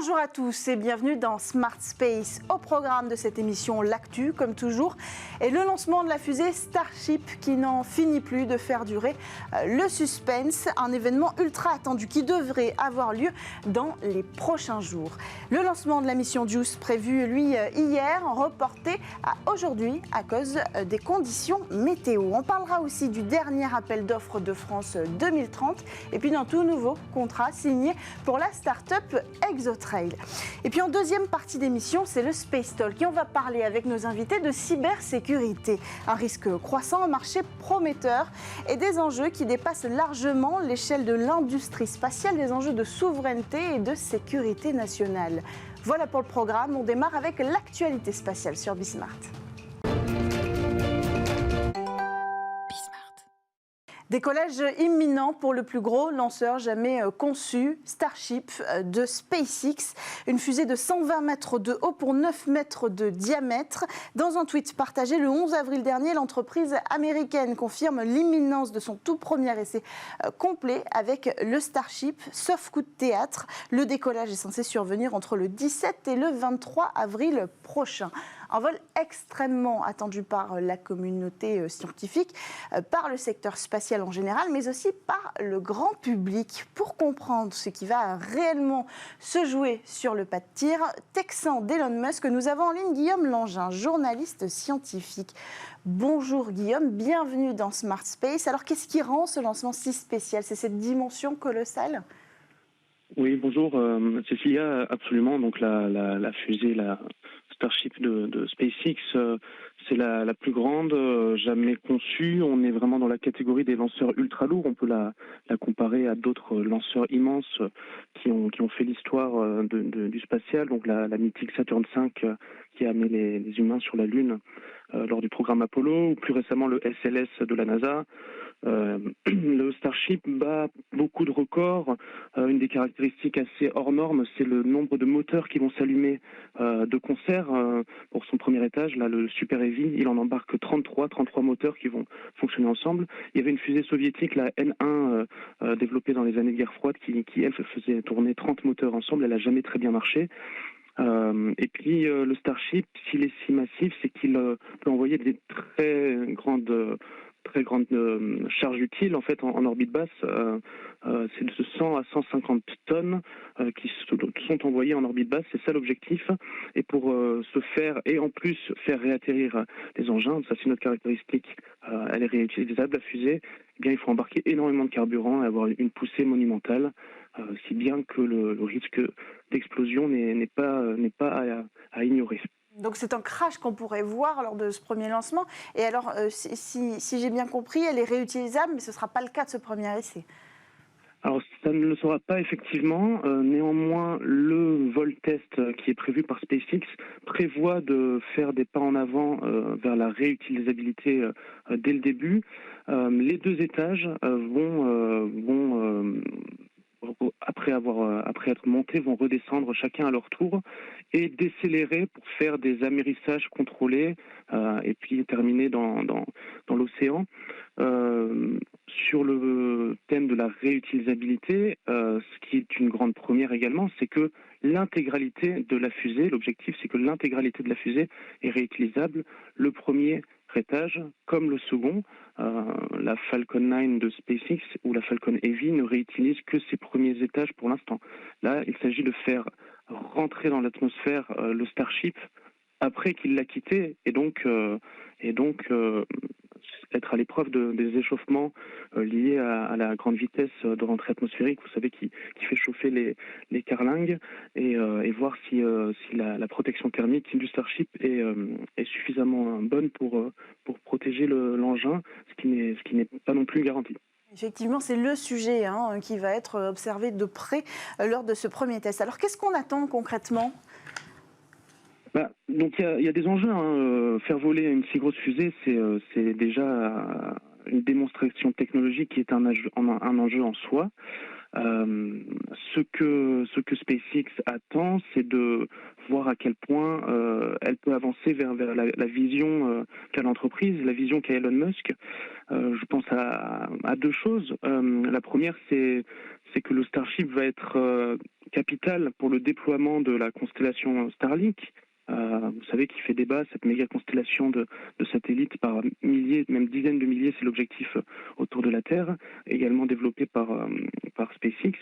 Bonjour à tous et bienvenue dans Smart Space. Au programme de cette émission, l'actu comme toujours et le lancement de la fusée Starship qui n'en finit plus de faire durer le suspense. Un événement ultra attendu qui devrait avoir lieu dans les prochains jours. Le lancement de la mission JUICE prévu lui hier, reporté à aujourd'hui à cause des conditions météo. On parlera aussi du dernier appel d'offres de France 2030 et puis d'un tout nouveau contrat signé pour la start-up Exotrail. Et puis en deuxième partie d'émission, c'est le Space Talk et on va parler avec nos invités de cybersécurité. Un risque croissant, un marché prometteur et des enjeux qui dépassent largement l'échelle de l'industrie spatiale, des enjeux de souveraineté et de sécurité nationale. Voilà pour le programme, on démarre avec l'actualité spatiale sur Bismart. Décollage imminent pour le plus gros lanceur jamais conçu, Starship de SpaceX. Une fusée de 120 mètres de haut pour 9 mètres de diamètre. Dans un tweet partagé le 11 avril dernier, l'entreprise américaine confirme l'imminence de son tout premier essai complet avec le Starship, sauf coup de théâtre. Le décollage est censé survenir entre le 17 et le 23 avril prochain. Un vol extrêmement attendu par la communauté scientifique, par le secteur spatial en général, mais aussi par le grand public. Pour comprendre ce qui va réellement se jouer sur le pas de tir texan d'Elon Musk, nous avons en ligne Guillaume Langin, journaliste scientifique. Bonjour Guillaume, bienvenue dans Smart Space. Alors qu'est-ce qui rend ce lancement si spécial? C'est cette dimension colossale? Oui, bonjour Cécilia, absolument. Donc la fusée, la Starship de SpaceX, c'est la plus grande jamais conçue. On est vraiment dans la catégorie des lanceurs ultra lourds. On peut la comparer à d'autres lanceurs immenses qui ont fait l'histoire du spatial. Donc la mythique Saturn V qui a amené les humains sur la Lune lors du programme Apollo, ou plus récemment le SLS de la NASA. Le Starship bat beaucoup de records. Une des caractéristiques assez hors normes, c'est le nombre de moteurs qui vont s'allumer de concert. Pour son premier étage, là, le Super Heavy, il en embarque 33 moteurs qui vont fonctionner ensemble. Il y avait une fusée soviétique, la N1, développée dans les années de guerre froide, qui elle faisait tourner 30 moteurs ensemble. Elle n'a jamais très bien marché. Et puis le Starship, s'il est si massif, c'est qu'il peut envoyer des très grandes charges utiles en fait en orbite basse. C'est de 100 à 150 tonnes qui sont envoyées en orbite basse. C'est ça l'objectif. Et pour se faire et en plus faire réatterrir des engins, ça c'est notre caractéristique. Elle est réutilisable, la fusée. Eh bien, il faut embarquer énormément de carburant et avoir une poussée monumentale, si bien que le risque d'explosion n'est pas à ignorer. Donc c'est un crash qu'on pourrait voir lors de ce premier lancement. Et alors, si j'ai bien compris, elle est réutilisable, mais ce ne sera pas le cas de ce premier essai. Alors ça ne le sera pas effectivement. Néanmoins, le vol test qui est prévu par SpaceX prévoit de faire des pas en avant vers la réutilisabilité dès le début. Les deux étages vont après être montés, vont redescendre chacun à leur tour et décélérer pour faire des amérissages contrôlés et puis terminer dans l'océan. Sur le thème de la réutilisabilité, ce qui est une grande première également, c'est que l'intégralité de la fusée, l'objectif c'est que l'intégralité de la fusée est réutilisable. Le premier étage, comme le second, la Falcon 9 de SpaceX ou la Falcon Heavy ne réutilise que ses premiers étages pour l'instant. Là, il s'agit de faire rentrer dans l'atmosphère le Starship après qu'il l'a quitté et donc être à l'épreuve des échauffements liés à la grande vitesse de rentrée atmosphérique, vous savez, qui fait chauffer les carlingues, et voir si la protection thermique du Starship est suffisamment bonne pour protéger l'engin, ce qui n'est pas non plus garanti. Effectivement, c'est le sujet qui va être observé de près lors de ce premier test. Alors, qu'est-ce qu'on attend concrètement ? Donc il y a des enjeux. Faire voler une si grosse fusée, c'est déjà une démonstration technologique qui est un enjeu en soi. Ce que SpaceX attend, c'est de voir à quel point elle peut avancer vers la vision qu'a l'entreprise, la vision qu'a Elon Musk. Je pense à deux choses. La première, c'est que le Starship va être capital pour le déploiement de la constellation Starlink. Vous savez qu'il fait débat, cette méga constellation de satellites par milliers, même dizaines de milliers, c'est l'objectif autour de la Terre, également développé par SpaceX.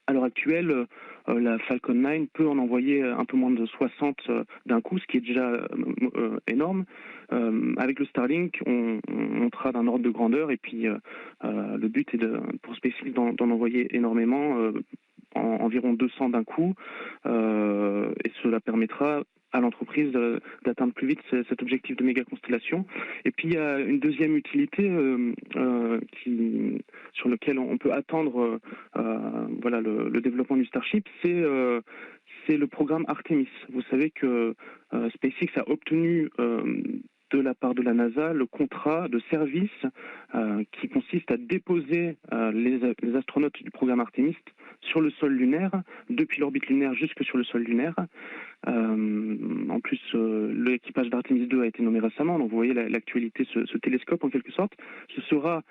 À l'heure actuelle, la Falcon 9 peut en envoyer un peu moins de 60 d'un coup, ce qui est déjà énorme. Avec le Starlink, on montera d'un ordre de grandeur et puis le but est pour SpaceX d'en envoyer énormément, environ 200 d'un coup, et cela permettra à l'entreprise d'atteindre plus vite cet objectif de méga constellation. Et puis il y a une deuxième utilité sur lequel on peut attendre le développement du Starship, c'est le programme Artemis. Vous savez que SpaceX a obtenu de la part de la NASA le contrat de service qui consiste à déposer les astronautes du programme Artemis sur le sol lunaire, depuis l'orbite lunaire jusque sur le sol lunaire. En plus, l'équipage d'Artemis 2 a été nommé récemment, donc vous voyez l'actualité, ce télescope en quelque sorte. Ce sera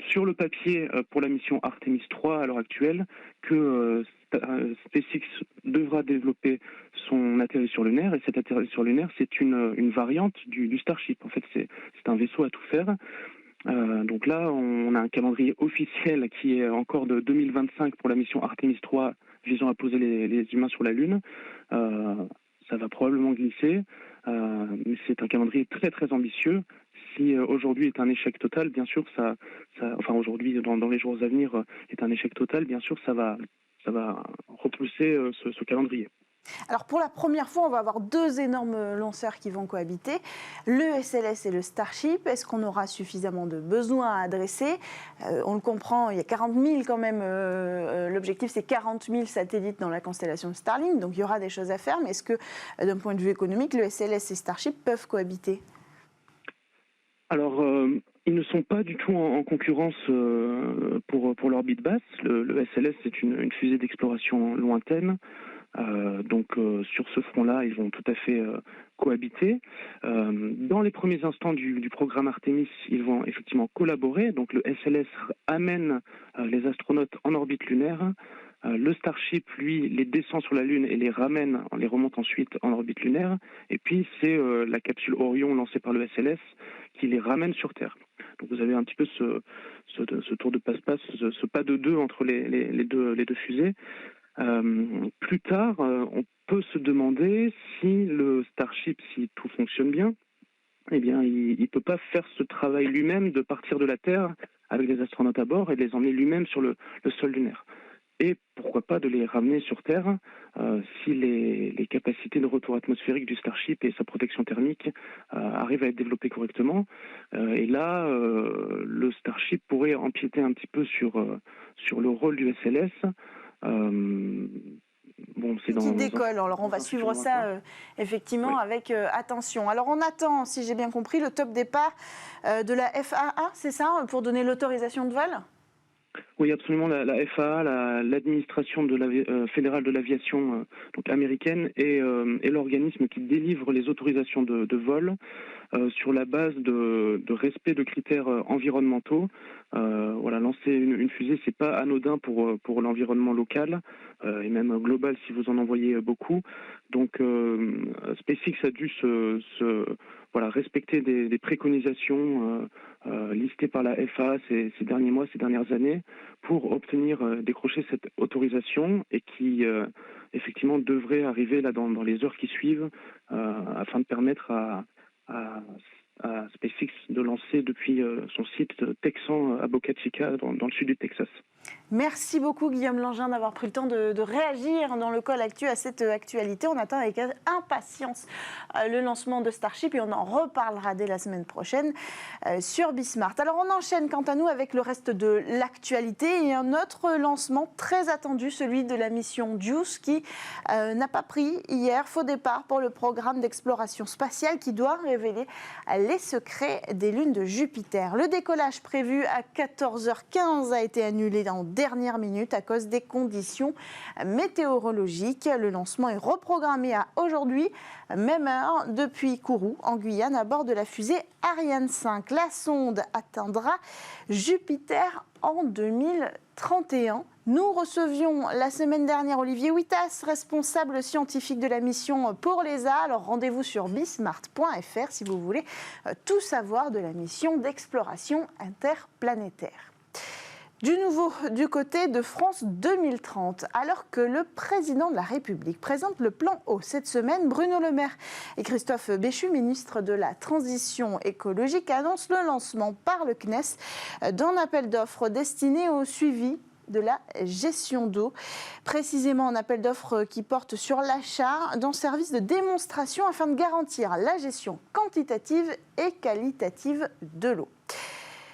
sur le papier pour la mission Artemis 3 à l'heure actuelle que SpaceX devra développer son atterrisseur lunaire, et cet atterrisseur lunaire, c'est une variante du Starship. En fait, c'est un vaisseau à tout faire. Donc là, on a un calendrier officiel qui est encore de 2025 pour la mission Artemis 3 visant à poser les humains sur la Lune. Ça va probablement glisser, mais c'est un calendrier très très ambitieux. Si aujourd'hui est un échec total, bien sûr, aujourd'hui, dans les jours à venir, est un échec total, bien sûr, ça va repousser ce calendrier. Alors pour la première fois, on va avoir deux énormes lanceurs qui vont cohabiter, le SLS et le Starship. Est-ce qu'on aura suffisamment de besoins à adresser ? On le comprend, il y a 40 000 quand même, l'objectif c'est 40 000 satellites dans la constellation Starlink, donc il y aura des choses à faire, mais est-ce que d'un point de vue économique, le SLS et Starship peuvent cohabiter ? Alors, ils ne sont pas du tout en concurrence pour l'orbite basse. Le SLS, c'est une fusée d'exploration lointaine. Donc sur ce front-là, ils vont tout à fait cohabiter. Dans les premiers instants du programme Artemis, ils vont effectivement collaborer. Donc le SLS amène les astronautes en orbite lunaire. Le Starship, lui, les descend sur la Lune et les remonte ensuite en orbite lunaire. Et puis c'est la capsule Orion lancée par le SLS qui les ramène sur Terre. Donc vous avez un petit peu ce tour de passe-passe, ce pas de deux entre les deux fusées. Plus tard, on peut se demander si le Starship, si tout fonctionne bien, eh bien, il ne peut pas faire ce travail lui-même de partir de la Terre avec les astronautes à bord et de les emmener lui-même sur le sol lunaire. Et pourquoi pas de les ramener sur Terre si les capacités de retour atmosphérique du Starship et sa protection thermique arrivent à être développées correctement. Et là, le Starship pourrait empiéter un petit peu sur le rôle du SLS. Qui décolle. Alors on va suivre ça effectivement avec attention. Alors on attend, si j'ai bien compris, le top départ de la FAA, c'est ça, pour donner l'autorisation de vol ? Oui, absolument. La FAA, l'administration fédérale de l'aviation donc américaine, est l'organisme qui délivre les autorisations de vol sur la base de respect de critères environnementaux. Lancer une fusée, c'est pas anodin pour l'environnement local et même global si vous en envoyez beaucoup. Donc SpaceX a dû respecter des préconisations listées par la FAA ces derniers mois, ces dernières années, pour décrocher cette autorisation et qui effectivement devrait arriver là dans les heures qui suivent afin de permettre à SpaceX de lancer depuis son site texan à Boca Chica dans le sud du Texas. Merci beaucoup Guillaume Langin d'avoir pris le temps de réagir dans le Call Actu à cette actualité. On attend avec impatience le lancement de Starship et on en reparlera dès la semaine prochaine sur Bismart. Alors on enchaîne quant à nous avec le reste de l'actualité et un autre lancement très attendu, celui de la mission JUICE qui n'a pas pris hier faux départ pour le programme d'exploration spatiale qui doit révéler les les secrets des lunes de Jupiter. Le décollage prévu à 14h15 a été annulé en dernière minute à cause des conditions météorologiques. Le lancement est reprogrammé à aujourd'hui, même heure, depuis Kourou, en Guyane, à bord de la fusée Ariane 5. La sonde atteindra Jupiter en 2031. Nous recevions la semaine dernière Olivier Huitas, responsable scientifique de la mission pour l'ESA. Alors rendez-vous sur bismart.fr si vous voulez tout savoir de la mission d'exploration interplanétaire. Du nouveau du côté de France 2030, alors que le président de la République présente le plan eau cette semaine, Bruno Le Maire et Christophe Béchu, ministre de la Transition écologique, annoncent le lancement par le CNES d'un appel d'offres destiné au suivi de la gestion d'eau, précisément un appel d'offres qui porte sur l'achat d'un service de démonstration afin de garantir la gestion quantitative et qualitative de l'eau.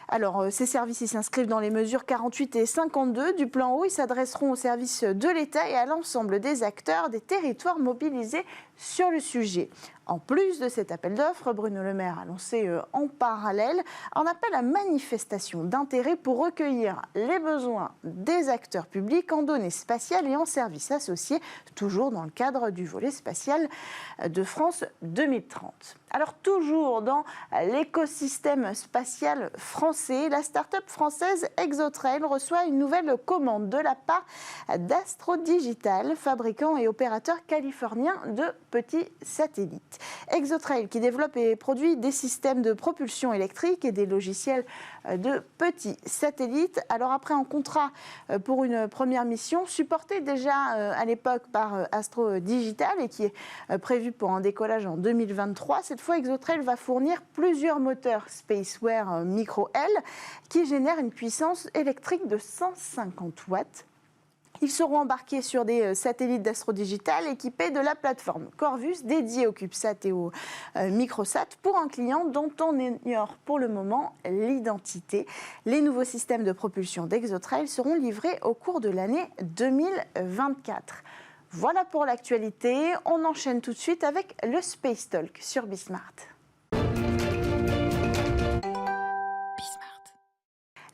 Alors, ces services s'inscrivent dans les mesures 48 et 52 du plan eau. Ils s'adresseront aux services de l'État et à l'ensemble des acteurs des territoires mobilisés sur le sujet. En plus de cet appel d'offres, Bruno Le Maire a lancé en parallèle un appel à manifestation d'intérêt pour recueillir les besoins des acteurs publics en données spatiales et en services associés, toujours dans le cadre du volet spatial de France 2030. Alors toujours dans l'écosystème spatial français, la start-up française Exotrail reçoit une nouvelle commande de la part d'Astro Digital, fabricant et opérateur californien de petits satellites. Exotrail qui développe et produit des systèmes de propulsion électrique et des logiciels de petits satellites. Alors après un contrat pour une première mission supporté déjà à l'époque par Astro Digital et qui est prévu pour un décollage en 2023, cette fois Exotrail va fournir plusieurs moteurs Spaceware Micro L qui génèrent une puissance électrique de 150 watts. Ils seront embarqués sur des satellites d'Astro Digital équipés de la plateforme Corvus dédiée au CubeSat et au Microsat pour un client dont on ignore pour le moment l'identité. Les nouveaux systèmes de propulsion d'Exotrail seront livrés au cours de l'année 2024. Voilà pour l'actualité. On enchaîne tout de suite avec le Space Talk sur Bismart.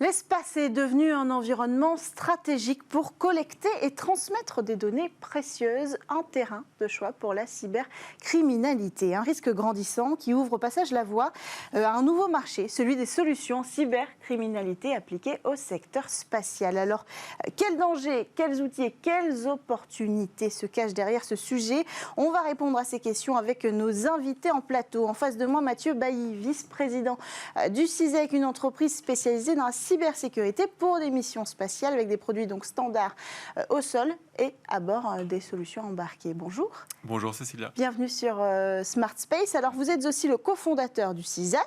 L'espace est devenu un environnement stratégique pour collecter et transmettre des données précieuses, un terrain de choix pour la cybercriminalité. Un risque grandissant qui ouvre au passage la voie à un nouveau marché, celui des solutions cybercriminalité appliquées au secteur spatial. Alors, quels dangers, quels outils et quelles opportunités se cachent derrière ce sujet? On va répondre à ces questions avec nos invités en plateau. En face de moi, Mathieu Bailly, vice-président du CISEC, une entreprise spécialisée dans la cybersécurité pour des missions spatiales avec des produits donc standards au sol et à bord des solutions embarquées. Bonjour. Bonjour Cécilia. Bienvenue sur Smart Space. Alors vous êtes aussi le cofondateur du CISAT,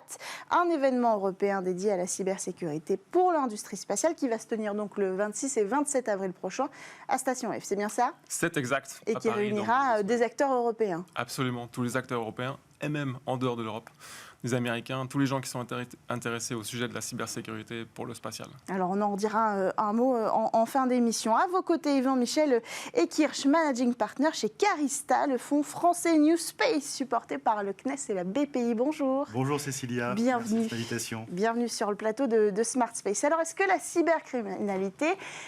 un événement européen dédié à la cybersécurité pour l'industrie spatiale qui va se tenir donc le 26 et 27 avril prochain à Station F. C'est bien ça? C'est exact. Et qui réunira des acteurs européens. Absolument, tous les acteurs européens et même en dehors de l'Europe. Les Américains, tous les gens qui sont intéressés au sujet de la cybersécurité pour le spatial. Alors on en redira un mot en fin d'émission. À vos côtés, Yvan-Michel Ekirch, Managing Partner chez Carista, le fonds français New Space, supporté par le CNES et la BPI. Bonjour. Bonjour Cécilia, bienvenue. Merci de l'invitation. Bienvenue sur le plateau de Smart Space. Alors est-ce que la cybercriminalité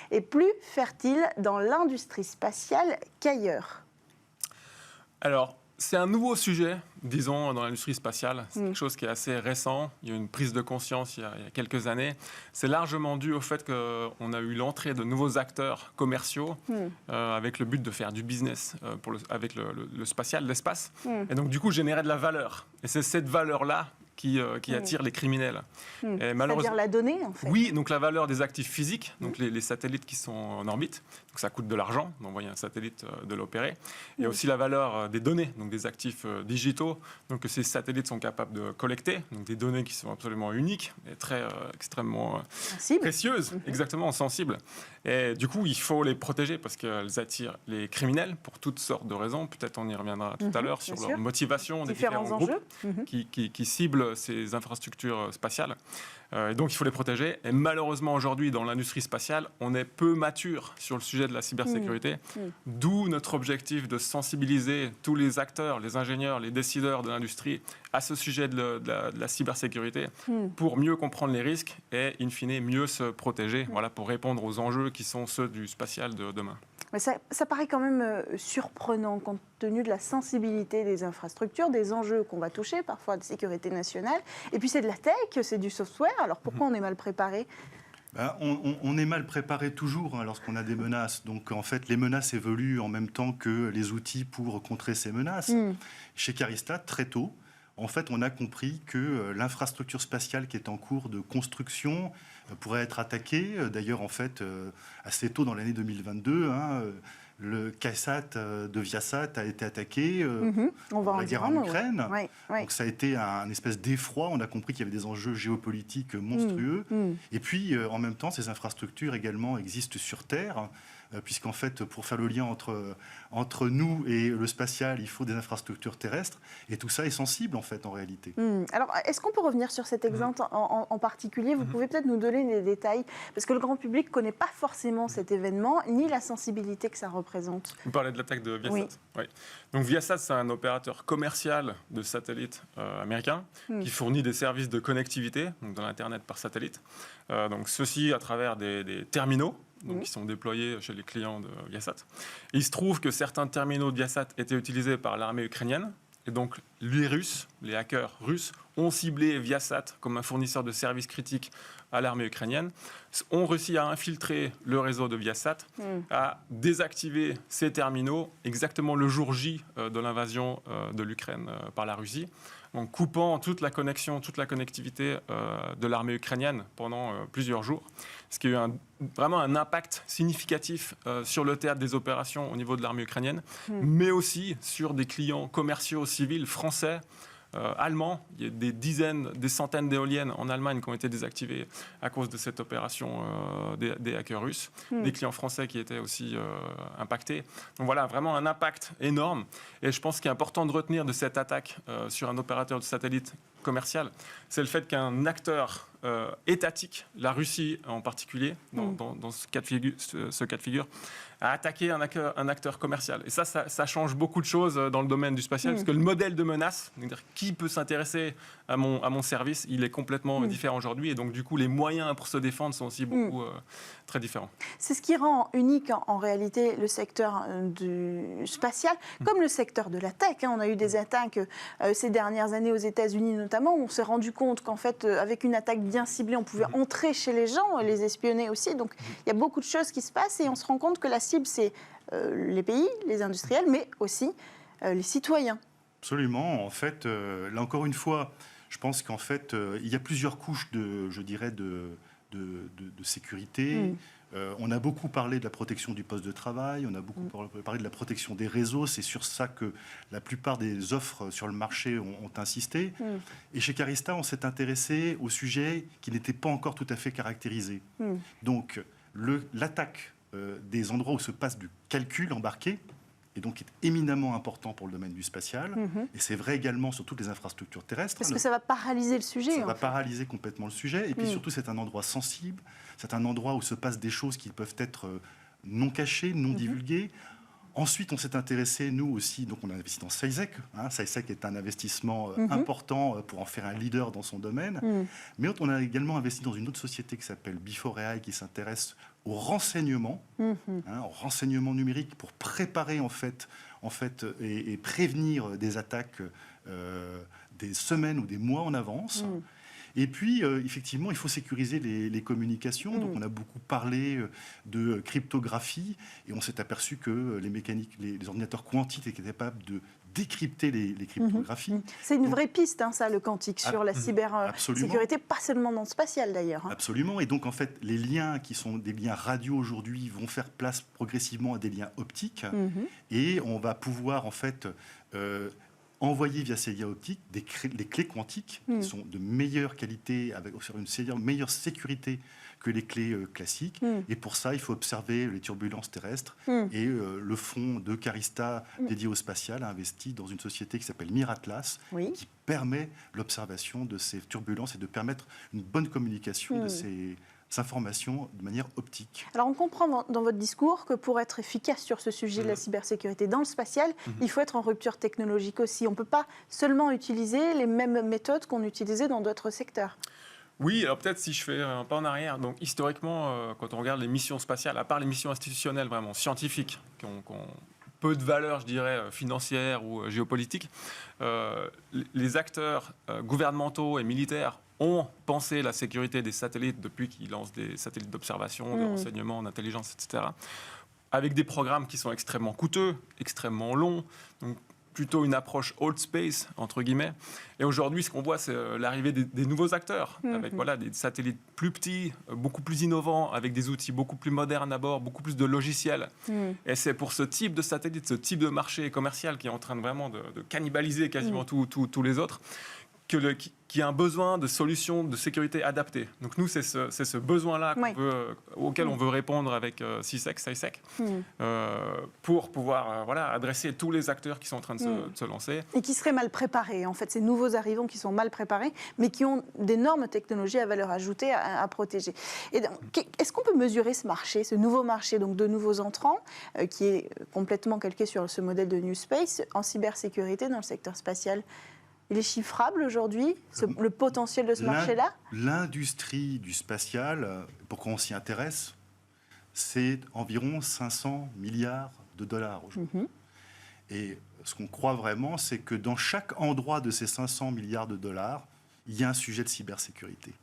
est plus fertile dans l'industrie spatiale qu'ailleurs? Alors, c'est un nouveau sujet, disons, dans l'industrie spatiale. C'est quelque chose qui est assez récent. Il y a eu une prise de conscience il y a quelques années. C'est largement dû au fait qu'on a eu l'entrée de nouveaux acteurs commerciaux avec le but de faire du business avec le spatial, l'espace. Et donc, du coup, générer de la valeur. Et c'est cette valeur-là qui attire les criminels. C'est-à-dire la donnée, en fait. Oui, donc la valeur des actifs physiques, donc les satellites qui sont en orbite. Donc ça coûte de l'argent d'envoyer un satellite, de l'opérer. Il y a aussi la valeur des données, donc des actifs digitaux, donc que ces satellites sont capables de collecter, donc des données qui sont absolument uniques et extrêmement précieuses, exactement sensibles. Et du coup, il faut les protéger parce qu'elles attirent les criminels pour toutes sortes de raisons. Peut-être on y reviendra tout à l'heure sur leur motivation des différents groupes qui ciblent ces infrastructures spatiales. Et donc, il faut les protéger. Et malheureusement, aujourd'hui, dans l'industrie spatiale, on est peu mature sur le sujet de la cybersécurité. D'où notre objectif de sensibiliser tous les acteurs, les ingénieurs, les décideurs de l'industrie à ce sujet de la cybersécurité pour mieux comprendre les risques et, in fine, mieux se protéger, voilà, pour répondre aux enjeux qui sont ceux du spatial de demain. Mais ça paraît quand même surprenant compte tenu de la sensibilité des infrastructures, des enjeux qu'on va toucher, parfois de sécurité nationale. Et puis c'est de la tech, c'est du software. Alors pourquoi on est mal préparé ? On est mal préparé toujours lorsqu'on a des menaces. Donc en fait, les menaces évoluent en même temps que les outils pour contrer ces menaces. Chez Carista, très tôt, en fait, on a compris que l'infrastructure spatiale qui est en cours de construction pourrait être attaquée. D'ailleurs, en fait, assez tôt dans l'année 2022, le KSAT de Viasat a été attaqué dans la guerre en Ukraine. Oui. Donc ça a été un espèce d'effroi. On a compris qu'il y avait des enjeux géopolitiques monstrueux. Et puis, en même temps, ces infrastructures également existent sur Terre, puisqu'en fait, pour faire le lien entre nous et le spatial, il faut des infrastructures terrestres. Et tout ça est sensible, en fait, en réalité. Alors, est-ce qu'on peut revenir sur cet exemple en particulier ? Vous pouvez peut-être nous donner des détails, parce que le grand public ne connaît pas forcément cet événement, ni la sensibilité que ça représente. Vous parlez de l'attaque de Viasat. Oui. Donc Viasat, c'est un opérateur commercial de satellites américain qui fournit des services de connectivité, donc de l'Internet par satellite. Donc ceci à travers des terminaux, donc qui sont déployés chez les clients de Viasat. Et il se trouve que certains terminaux de Viasat étaient utilisés par l'armée ukrainienne. Et donc, les hackers russes, ont ciblé Viasat comme un fournisseur de services critiques à l'armée ukrainienne, ont réussi à infiltrer le réseau de Viasat, à désactiver ces terminaux exactement le jour J de l'invasion de l'Ukraine par la Russie, en coupant toute la connexion, toute la connectivité de l'armée ukrainienne pendant plusieurs jours. Ce qui a eu vraiment un impact significatif sur le théâtre des opérations au niveau de l'armée ukrainienne, mais aussi sur des clients commerciaux civils français, allemands. Il y a des centaines d'éoliennes en Allemagne qui ont été désactivées à cause de cette opération des hackers russes. Des clients français qui étaient aussi impactés. Donc voilà, vraiment un impact énorme. Et je pense qu'il est important de retenir de cette attaque sur un opérateur de satellite commercial, c'est le fait qu'un acteur étatique, la Russie en particulier, dans ce cas de figure, a attaqué un acteur commercial. Et ça change beaucoup de choses dans le domaine du spatial, parce que le modèle de menace, c'est-à-dire qui peut s'intéresser à mon service, il est complètement différent aujourd'hui. Et donc, du coup, les moyens pour se défendre sont aussi beaucoup très différents. C'est ce qui rend unique, en réalité, le secteur du spatial, comme le secteur de la tech. On a eu des attaques ces dernières années aux États-Unis, notamment, où on s'est rendu compte qu'en fait, avec une attaque bien ciblée, on pouvait entrer chez les gens, les espionner aussi. Donc, il y a beaucoup de choses qui se passent et on se rend compte que la cible, c'est les pays, les industriels, mais aussi les citoyens. Absolument. En fait, là encore une fois, je pense qu'en fait, il y a plusieurs couches de sécurité. On a beaucoup parlé de la protection du poste de travail, on a beaucoup parlé de la protection des réseaux. C'est sur ça que la plupart des offres sur le marché ont insisté. Et chez Carista, on s'est intéressé au sujet qui n'était pas encore tout à fait caractérisé. Donc, l'attaque des endroits où se passe du calcul embarqué, et donc est éminemment important pour le domaine du spatial. Et c'est vrai également sur toutes les infrastructures terrestres. Parce que ça va paralyser le sujet. Ça va paralyser complètement le sujet. Et puis surtout, c'est un endroit sensible. C'est un endroit où se passent des choses qui peuvent être non cachées, non divulguées. Ensuite, on s'est intéressé, nous aussi, donc on a investi dans SciSec. SciSec est un investissement important pour en faire un leader dans son domaine. Mais on a également investi dans une autre société qui s'appelle Before.ai, qui s'intéresse au renseignement, au renseignement numérique pour préparer en fait et prévenir des attaques des semaines ou des mois en avance. Et puis, effectivement, il faut sécuriser les communications. Donc, on a beaucoup parlé de cryptographie et on s'est aperçu que les ordinateurs quantiques étaient capables de décrypter les cryptographies. C'est une vraie piste, ça, le quantique, sur la cybersécurité, pas seulement dans le spatial, d'ailleurs. Absolument. Et donc, en fait, les liens qui sont des liens radio aujourd'hui vont faire place progressivement à des liens optiques. Et on va pouvoir, en fait, envoyer via ces liens optiques des clés quantiques qui sont de meilleure qualité, avec une meilleure sécurité que les clés classiques. Et pour ça, il faut observer les turbulences terrestres. Et le fonds de Carista dédié au spatial a investi dans une société qui s'appelle Miratlas, qui permet l'observation de ces turbulences et de permettre une bonne communication informations de manière optique. Alors on comprend dans votre discours que pour être efficace sur ce sujet de la cybersécurité dans le spatial, il faut être en rupture technologique aussi. On ne peut pas seulement utiliser les mêmes méthodes qu'on utilisait dans d'autres secteurs. Oui, alors peut-être si je fais un pas en arrière. Donc historiquement, quand on regarde les missions spatiales, à part les missions institutionnelles vraiment scientifiques, qui ont peu de valeur, je dirais, financière ou géopolitique, les acteurs gouvernementaux et militaires ont pensé la sécurité des satellites depuis qu'ils lancent des satellites d'observation, de renseignement, d'intelligence, etc., avec des programmes qui sont extrêmement coûteux, extrêmement longs, donc plutôt une approche old space, entre guillemets. Et aujourd'hui, ce qu'on voit, c'est l'arrivée des nouveaux acteurs, avec des satellites plus petits, beaucoup plus innovants, avec des outils beaucoup plus modernes à bord, beaucoup plus de logiciels. Et c'est pour ce type de satellite, ce type de marché commercial qui est en train de vraiment de cannibaliser quasiment tous les autres, qui a un besoin de solutions de sécurité adaptées. Donc nous, c'est ce besoin-là auquel on veut répondre avec SISEC, pour pouvoir adresser tous les acteurs qui sont en train de se lancer. Et qui seraient mal préparés, en fait, ces nouveaux arrivants qui sont mal préparés, mais qui ont d'énormes technologies à valeur ajoutée à protéger. Et est-ce qu'on peut mesurer ce marché, ce nouveau marché donc de nouveaux entrants, qui est complètement calqué sur ce modèle de New Space, en cybersécurité dans le secteur spatial ? Il est chiffrable aujourd'hui, le potentiel de ce marché-là ? L'industrie du spatial, pourquoi on s'y intéresse, c'est environ 500 milliards de dollars aujourd'hui. Et ce qu'on croit vraiment, c'est que dans chaque endroit de ces 500 milliards de dollars, il y a un sujet de cybersécurité.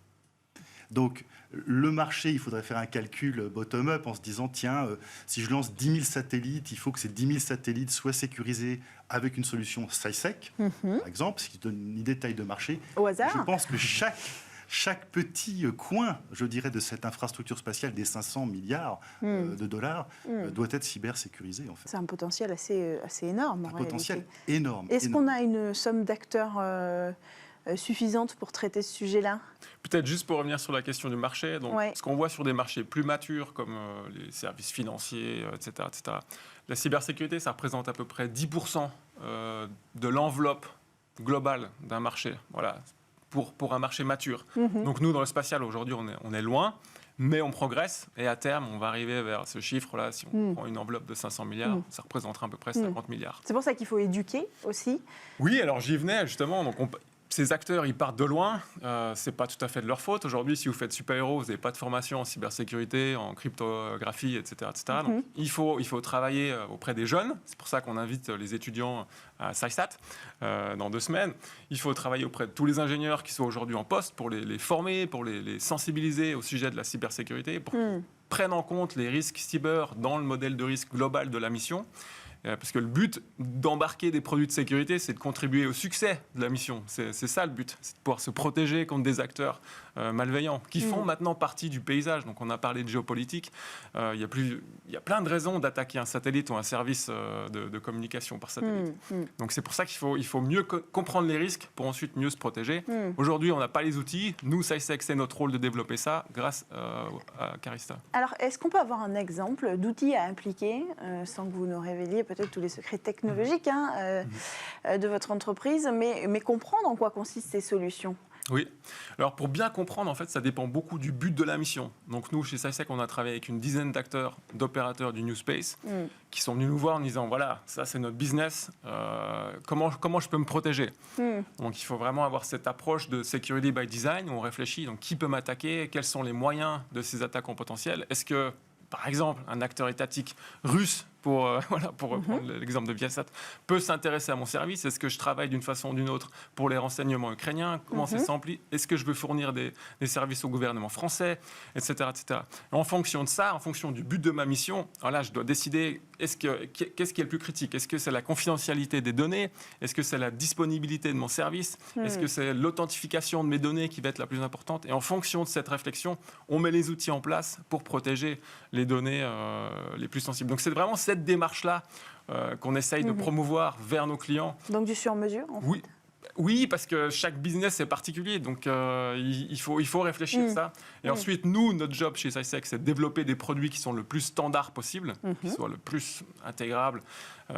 Donc, le marché, il faudrait faire un calcul bottom-up en se disant, tiens, si je lance 10 000 satellites, il faut que ces 10 000 satellites soient sécurisés avec une solution SISEC, par exemple, ce qui donne une idée de taille de marché. Au hasard. Je pense que chaque petit coin, je dirais, de cette infrastructure spatiale des 500 milliards de dollars doit être cybersécurisé, en fait. C'est un potentiel assez énorme. Un potentiel énorme. Est-ce qu'on a une somme d'acteurs suffisante pour traiter ce sujet-là ? Peut-être juste pour revenir sur la question du marché, donc, ce qu'on voit sur des marchés plus matures comme les services financiers, etc., la cybersécurité, ça représente à peu près 10% de l'enveloppe globale d'un marché, voilà, pour un marché mature. Donc nous, dans le spatial, aujourd'hui, on est loin, mais on progresse, et à terme, on va arriver vers ce chiffre-là. Si on prend une enveloppe de 500 milliards, ça représentera à peu près 50 milliards. C'est pour ça qu'il faut éduquer aussi. Oui, alors j'y venais justement. Donc ces acteurs, ils partent de loin. C'est pas tout à fait de leur faute. Aujourd'hui, si vous faites super-héros, vous n'avez pas de formation en cybersécurité, en cryptographie, etc. Donc, il faut travailler auprès des jeunes. C'est pour ça qu'on invite les étudiants à SciSat dans 2 semaines. Il faut travailler auprès de tous les ingénieurs qui sont aujourd'hui en poste pour les former, pour les sensibiliser au sujet de la cybersécurité, pour qu'ils prennent en compte les risques cyber dans le modèle de risque global de la mission. Parce que le but d'embarquer des produits de sécurité, c'est de contribuer au succès de la mission. C'est ça le but, c'est de pouvoir se protéger contre des acteurs malveillants qui font maintenant partie du paysage. Donc on a parlé de géopolitique. Il y a plein de raisons d'attaquer un satellite ou un service de communication par satellite. Donc c'est pour ça qu'il faut mieux comprendre les risques pour ensuite mieux se protéger. Aujourd'hui, on n'a pas les outils. Nous, SciSec, c'est notre rôle de développer ça grâce à Carista. Alors, est-ce qu'on peut avoir un exemple d'outils à impliquer, sans que vous nous révéliez peut-être tous les secrets technologiques de votre entreprise, mais comprendre en quoi consistent ces solutions ? Oui. Alors, pour bien comprendre, en fait, ça dépend beaucoup du but de la mission. Donc, nous, chez SciSec, on a travaillé avec une dizaine d'acteurs, d'opérateurs du New Space, qui sont venus nous voir en disant, voilà, ça, c'est notre business. Comment je peux me protéger ? Donc, il faut vraiment avoir cette approche de security by design, où on réfléchit, donc, qui peut m'attaquer ? Quels sont les moyens de ces attaquants potentiels ? Est-ce que, par exemple, un acteur étatique russe, pour reprendre l'exemple de Viasat, peut s'intéresser à mon service? Est-ce que je travaille d'une façon ou d'une autre pour les renseignements ukrainiens? Comment c'est s'emplit? Est-ce que je veux fournir des services au gouvernement français, etc., etc. En fonction de ça, en fonction du but de ma mission, alors là, je dois décider qu'est-ce qui est le plus critique? Est-ce que c'est la confidentialité des données? Est-ce que c'est la disponibilité de mon service? Est-ce que c'est l'authentification de mes données qui va être la plus importante? Et en fonction de cette réflexion, on met les outils en place pour protéger les données les plus sensibles. Donc c'est vraiment cette démarche-là qu'on essaye de promouvoir vers nos clients. Donc du sur-mesure, en fait. Oui. Oui, parce que chaque business est particulier, donc il faut réfléchir ça. Et ensuite, nous, notre job chez SciSec, c'est de développer des produits qui sont le plus standard possible, qui soient le plus intégrables,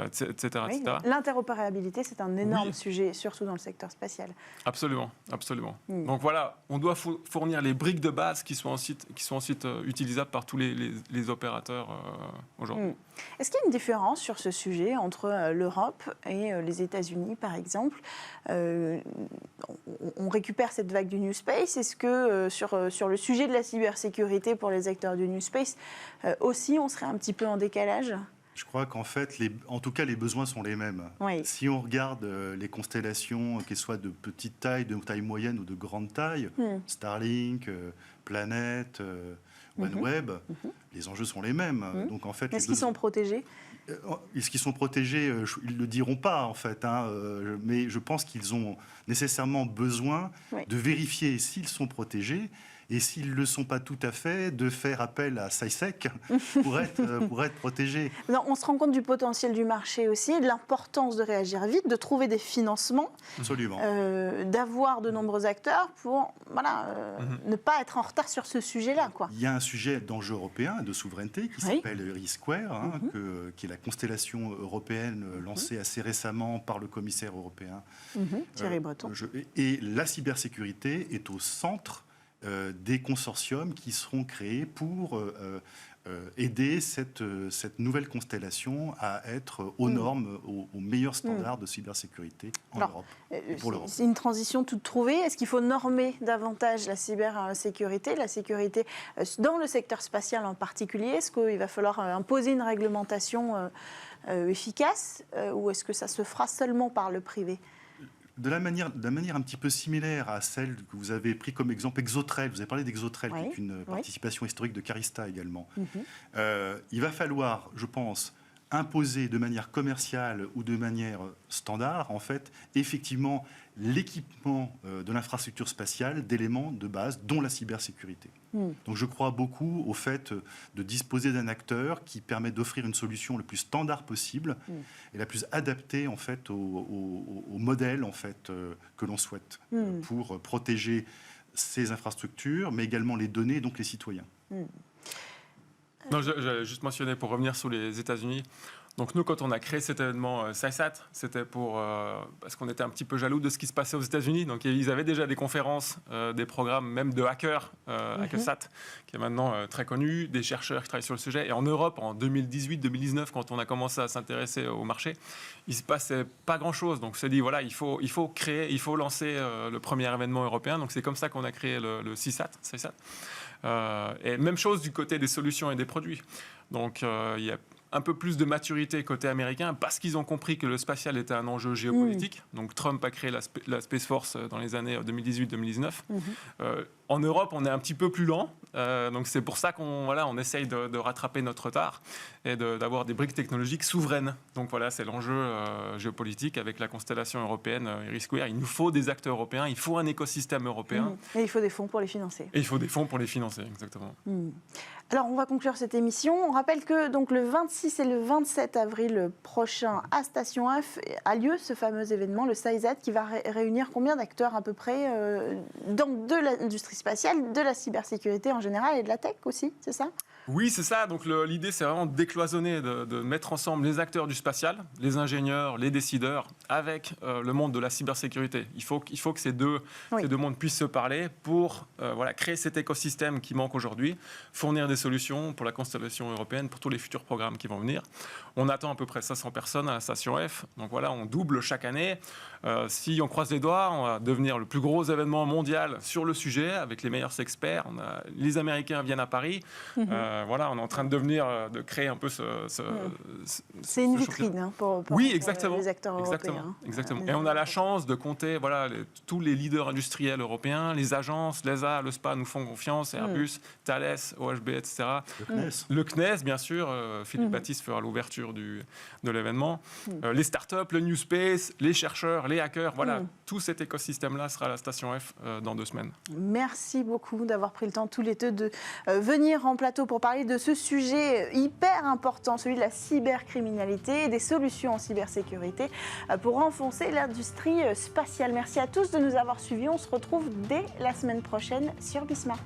etc. Oui, etc. L'interopérabilité, c'est un énorme sujet, surtout dans le secteur spatial. Absolument, absolument. Donc voilà, on doit fournir les briques de base qui sont ensuite utilisables par tous les opérateurs aujourd'hui. Est-ce qu'il y a une différence sur ce sujet entre l'Europe et les États-Unis, par exemple? On récupère cette vague du New Space. Est-ce que sur le sujet de la cybersécurité pour les acteurs du New Space, aussi, on serait un petit peu en décalage? Je crois qu'en fait, en tout cas, les besoins sont les mêmes. Oui. Si on regarde les constellations, qu'elles soient de petite taille, de taille moyenne ou de grande taille, Starlink, Planet, OneWeb, les enjeux sont les mêmes. Donc, en fait, est-ce qu'ils sont protégés? Est-ce qu'ils sont protégés? Ils ne le diront pas, en fait. Mais je pense qu'ils ont nécessairement besoin de vérifier s'ils sont protégés. Et s'ils ne le sont pas tout à fait, de faire appel à SciSec pour être protégés. Non, on se rend compte du potentiel du marché aussi, et de l'importance de réagir vite, de trouver des financements, Absolument. D'avoir de nombreux acteurs pour ne pas être en retard sur ce sujet-là, quoi. Il y a un sujet d'enjeu européen, de souveraineté, qui s'appelle RISC-Square, qui est la constellation européenne lancée assez récemment par le commissaire européen Thierry Breton. Et la cybersécurité est au centre des consortiums qui seront créés pour aider cette nouvelle constellation à être aux normes, aux meilleurs standards de cybersécurité en Europe. Et pour l'Europe. C'est une transition toute trouvée. Est-ce qu'il faut normer davantage la cybersécurité, la sécurité dans le secteur spatial en particulier? Est-ce qu'il va falloir imposer une réglementation efficace ou est-ce que ça se fera seulement par le privé? De la manière un petit peu similaire à celle que vous avez pris comme exemple Exotrel. Vous avez parlé d'Exotrel, qui est une participation historique de Carista également. Il va falloir, je pense, imposer de manière commerciale ou de manière standard, en fait, effectivement, l'équipement de l'infrastructure spatiale d'éléments de base, dont la cybersécurité. Donc je crois beaucoup au fait de disposer d'un acteur qui permet d'offrir une solution le plus standard possible et la plus adaptée en fait au modèle en fait que l'on souhaite pour protéger ces infrastructures, mais également les données et donc les citoyens. Non, j'allais juste mentionner pour revenir sur les États-Unis. Donc nous, quand on a créé cet événement SciSat, c'était parce qu'on était un petit peu jaloux de ce qui se passait aux États-Unis. Donc ils avaient déjà des conférences, des programmes même de hackers, HackerSat, qui est maintenant très connu, des chercheurs qui travaillent sur le sujet. Et en Europe, en 2018-2019, quand on a commencé à s'intéresser au marché, il se passait pas grand-chose. Donc on s'est dit, voilà, il faut lancer le premier événement européen. Donc c'est comme ça qu'on a créé le SciSat. Et même chose du côté des solutions et des produits. Donc il y a un peu plus de maturité côté américain parce qu'ils ont compris que le spatial était un enjeu géopolitique. Donc Trump a créé la Space Force dans les années 2018-2019. En Europe, on est un petit peu plus lent. Donc c'est pour ça qu'on essaye de rattraper notre retard et d'avoir des briques technologiques souveraines. Donc voilà, c'est l'enjeu géopolitique avec la constellation européenne RISC-Square. Il nous faut des acteurs européens, il faut un écosystème européen. Et il faut des fonds pour les financer. Et il faut des fonds pour les financer, exactement. Alors, on va conclure cette émission. On rappelle que donc, le 26 et le 27 avril prochain, à Station F, a lieu ce fameux événement, le SciSat, qui va réunir combien d'acteurs à peu près de l'industrie spatiale, de la cybersécurité en général et de la tech aussi, c'est ça ? Oui, c'est ça. Donc l'idée, c'est vraiment de décloisonner, de mettre ensemble les acteurs du spatial, les ingénieurs, les décideurs, avec le monde de la cybersécurité. Il faut que ces deux mondes puissent se parler pour créer cet écosystème qui manque aujourd'hui, fournir des solutions pour la constellation européenne, pour tous les futurs programmes qui vont venir. On attend à peu près 500 personnes à la station F. Donc voilà, on double chaque année. Si on croise les doigts, on va devenir le plus gros événement mondial sur le sujet, avec les meilleurs experts. Les Américains viennent à Paris. Voilà, on est en train de créer un peu c'est une vitrine pour les acteurs européens. Exactement. Et on a la chance de compter tous les leaders industriels europééens, les agences, l'ESA, le SPA nous font confiance, Airbus, Thales, OHB, etc. Le CNES, bien sûr. Philippe Baptiste fera l'ouverture de l'événement. Les startups, le New Space, les chercheurs, les hackers. Voilà, tout cet écosystème-là sera à la station F dans 2 semaines. Merci beaucoup d'avoir pris le temps tous les deux de venir en plateau pour parler parler de ce sujet hyper important, celui de la cybercriminalité et des solutions en cybersécurité pour renforcer l'industrie spatiale. Merci à tous de nous avoir suivis. On se retrouve dès la semaine prochaine sur Bismart.